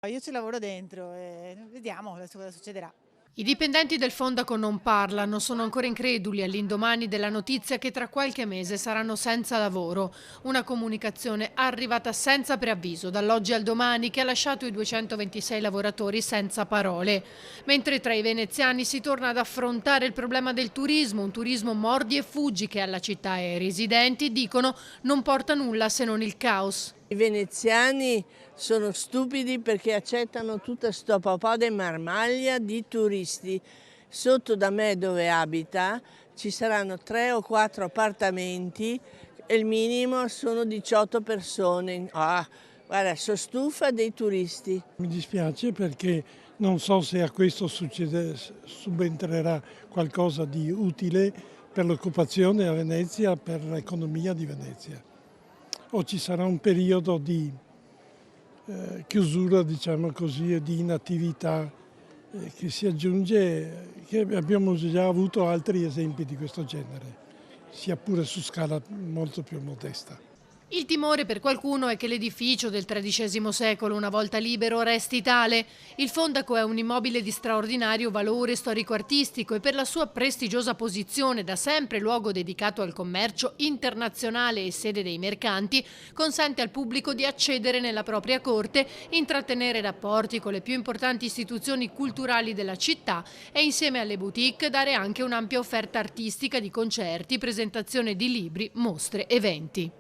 Io ci lavoro dentro e vediamo adesso cosa succederà. I dipendenti del Fondaco non parlano, sono ancora increduli all'indomani della notizia che tra qualche mese saranno senza lavoro. Una comunicazione arrivata senza preavviso dall'oggi al domani che ha lasciato i 226 lavoratori senza parole. Mentre tra i veneziani si torna ad affrontare il problema del turismo, un turismo mordi e fuggi che alla città e ai residenti dicono non porta nulla se non il caos. I veneziani sono stupidi perché accettano tutta sto papà de marmaglia di turisti. Sotto da me dove abita ci saranno 3 o 4 appartamenti e il minimo sono 18 persone. Ah, guarda, sono stufa dei turisti. Mi dispiace perché non so se a questo subentrerà qualcosa di utile per l'occupazione a Venezia, per l'economia di Venezia. O ci sarà un periodo di chiusura, diciamo così, e di inattività che si aggiunge, che abbiamo già avuto altri esempi di questo genere, sia pure su scala molto più modesta. Il timore per qualcuno è che l'edificio del XIII secolo, una volta libero, resti tale. Il Fondaco è un immobile di straordinario valore storico-artistico e per la sua prestigiosa posizione, da sempre luogo dedicato al commercio internazionale e sede dei mercanti, consente al pubblico di accedere nella propria corte, intrattenere rapporti con le più importanti istituzioni culturali della città e insieme alle boutique dare anche un'ampia offerta artistica di concerti, presentazione di libri, mostre, eventi.